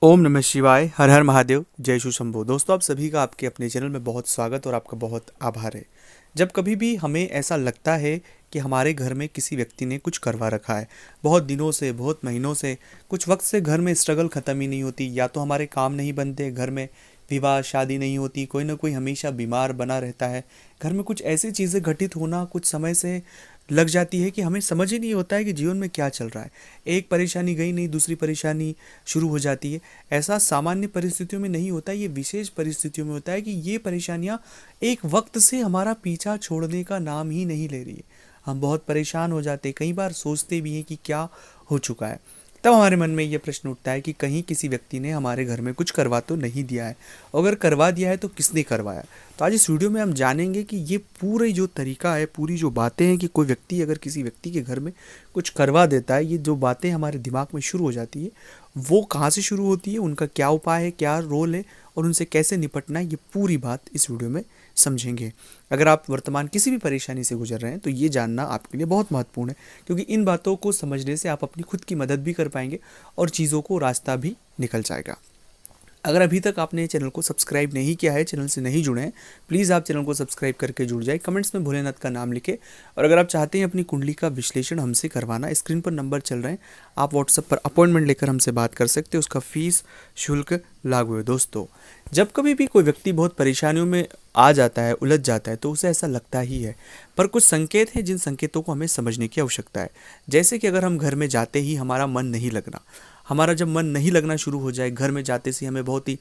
ओम नमः शिवाय। हर हर महादेव। जय शु शंभो। दोस्तों, आप सभी का आपके अपने चैनल में बहुत स्वागत और आपका बहुत आभार है। जब कभी भी हमें ऐसा लगता है कि हमारे घर में किसी व्यक्ति ने कुछ करवा रखा है, बहुत दिनों से, बहुत महीनों से, कुछ वक्त से घर में स्ट्रगल ख़त्म ही नहीं होती, या तो हमारे काम नहीं बनते, घर में विवाह शादी नहीं होती, कोई ना कोई हमेशा बीमार बना रहता है, घर में कुछ ऐसी चीज़ें घटित होना कुछ समय से लग जाती है कि हमें समझ ही नहीं होता है कि जीवन में क्या चल रहा है। एक परेशानी गई नहीं, दूसरी परेशानी शुरू हो जाती है। ऐसा सामान्य परिस्थितियों में नहीं होता है, ये विशेष परिस्थितियों में होता है कि ये परेशानियाँ एक वक्त से हमारा पीछा छोड़ने का नाम ही नहीं ले रही है। हम बहुत परेशान हो जाते हैं, कई बार सोचते भी हैं कि क्या हो चुका है। तब हमारे मन में ये प्रश्न उठता है कि कहीं किसी व्यक्ति ने हमारे घर में कुछ करवा तो नहीं दिया है, अगर करवा दिया है तो किसने करवाया। तो आज इस वीडियो में हम जानेंगे कि ये पूरी जो तरीका है, पूरी जो बातें हैं कि कोई व्यक्ति अगर किसी व्यक्ति के घर में कुछ करवा देता है, ये जो बातें हमारे दिमाग में शुरू हो जाती है वो कहाँ से शुरू होती है, उनका क्या उपाय है, क्या रोल है और उनसे कैसे निपटना है, ये पूरी बात इस वीडियो में समझेंगे। अगर आप वर्तमान किसी भी परेशानी से गुजर रहे हैं तो ये जानना आपके लिए बहुत महत्वपूर्ण है, क्योंकि इन बातों को समझने से आप अपनी खुद की मदद भी कर पाएंगे और चीज़ों को रास्ता भी निकल जाएगा। अगर अभी तक आपने चैनल को सब्सक्राइब नहीं किया है, चैनल से नहीं जुड़े हैं, प्लीज़ आप चैनल को सब्सक्राइब करके जुड़ जाए, कमेंट्स में भोलेनाथ का नाम लिखें। और अगर आप चाहते हैं अपनी कुंडली का विश्लेषण हमसे करवाना, स्क्रीन पर नंबर चल रहे हैं, आप व्हाट्सएप पर अपॉइंटमेंट लेकर हमसे बात कर सकते हैं, उसका फीस शुल्क लागू है। दोस्तों, जब कभी भी कोई व्यक्ति बहुत परेशानियों में आ जाता है, उलझ जाता है, तो उसे ऐसा लगता ही है, पर कुछ संकेत हैं जिन संकेतों को हमें समझने की आवश्यकता है। जैसे कि अगर हम घर में जाते ही हमारा मन नहीं लगना, हमारा जब मन नहीं लगना शुरू हो जाए, घर में जाते से हमें बहुत ही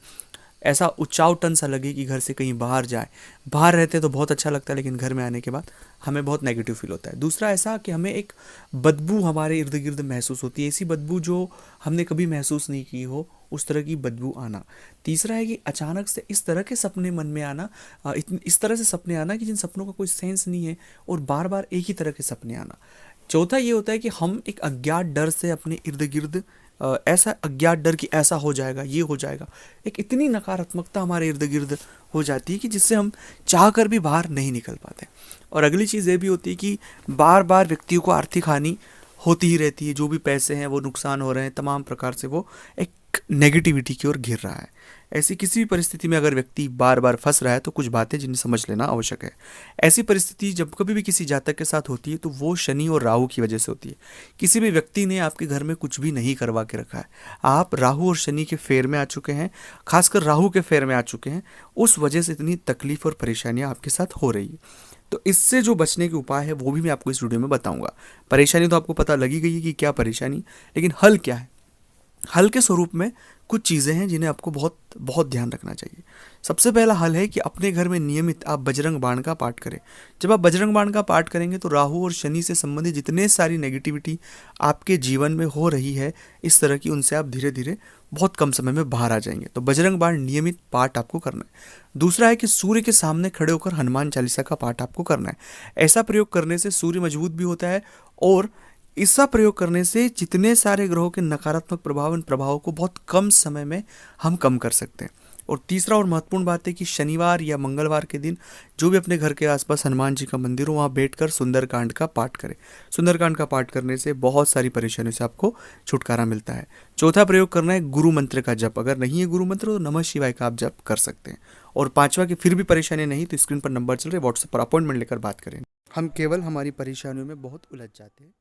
ऐसा उचावटन सा लगे कि घर से कहीं बाहर जाए, बाहर रहते तो बहुत अच्छा लगता है लेकिन घर में आने के बाद हमें बहुत नेगेटिव फील होता है। दूसरा ऐसा कि हमें एक बदबू हमारे इर्द गिर्द महसूस होती है, ऐसी बदबू जो हमने कभी महसूस नहीं की हो, उस तरह की बदबू आना। तीसरा है कि अचानक से इस तरह के सपने मन में आना, इस तरह से सपने आना कि जिन सपनों का कोई सेंस नहीं है और बार बार एक ही तरह के सपने आना। चौथा ये होता है कि हम एक अज्ञात डर से अपने इर्द गिर्द ऐसा अज्ञात डर कि ऐसा हो जाएगा, ये हो जाएगा, एक इतनी नकारात्मकता हमारे इर्द गिर्द हो जाती है कि जिससे हम चाह कर भी बाहर नहीं निकल पाते। और अगली चीज़ ये भी होती है कि बार बार व्यक्तियों को आर्थिक हानि होती ही रहती है, जो भी पैसे हैं वो नुकसान हो रहे हैं, तमाम प्रकार से वो एक नेगेटिविटी की ओर घिर रहा है। ऐसी किसी भी परिस्थिति में अगर व्यक्ति बार बार फंस रहा है तो कुछ बातें जिन्हें समझ लेना आवश्यक है। ऐसी परिस्थिति जब कभी भी किसी जातक के साथ होती है तो वो शनि और राहु की वजह से होती है। किसी भी व्यक्ति ने आपके घर में कुछ भी नहीं करवा के रखा है, आप राहु और शनि के फेर में आ चुके हैं, खासकर राहु के फेर में आ चुके हैं, उस वजह से इतनी तकलीफ और परेशानियां आपके साथ हो रही है। तो इससे जो बचने के उपाय है वो भी मैं आपको इस वीडियो में बताऊंगा। परेशानी तो आपको पता लगी गई है कि क्या परेशानी, लेकिन हल क्या है। हल के स्वरूप में कुछ चीज़ें हैं जिन्हें आपको बहुत बहुत ध्यान रखना चाहिए। सबसे पहला हल है कि अपने घर में नियमित आप बजरंग बाण का पाठ करें। जब आप बजरंग बाण का पाठ करेंगे तो राहु और शनि से संबंधित जितने सारी नेगेटिविटी आपके जीवन में हो रही है इस तरह की, उनसे आप धीरे धीरे बहुत कम समय में बाहर आ जाएंगे। तो बजरंग बाण नियमित पाठ आपको करना है। दूसरा है कि सूर्य के सामने खड़े होकर हनुमान चालीसा का पाठ आपको करना है। ऐसा प्रयोग करने से सूर्य मजबूत भी होता है और इसका प्रयोग करने से जितने सारे ग्रहों के नकारात्मक प्रभाव, इन प्रभावों को बहुत कम समय में हम कम कर सकते हैं। और तीसरा और महत्वपूर्ण बात है कि शनिवार या मंगलवार के दिन जो भी अपने घर के आसपास हनुमान जी का मंदिर हो, वहाँ बैठकर सुंदरकांड का पाठ करें। सुंदरकांड का पाठ करने से बहुत सारी परेशानियों से आपको छुटकारा मिलता है। चौथा प्रयोग करना है गुरु मंत्र का जप। अगर नहीं है गुरु मंत्र तो नमः शिवाय का आप जप कर सकते हैं। और पांचवा कि फिर भी परेशानी नहीं तो स्क्रीन पर नंबर चल रहे, व्हाट्सएप पर अपॉइंटमेंट लेकर बात करें। हम केवल हमारी परेशानियों में बहुत उलझ जाते हैं।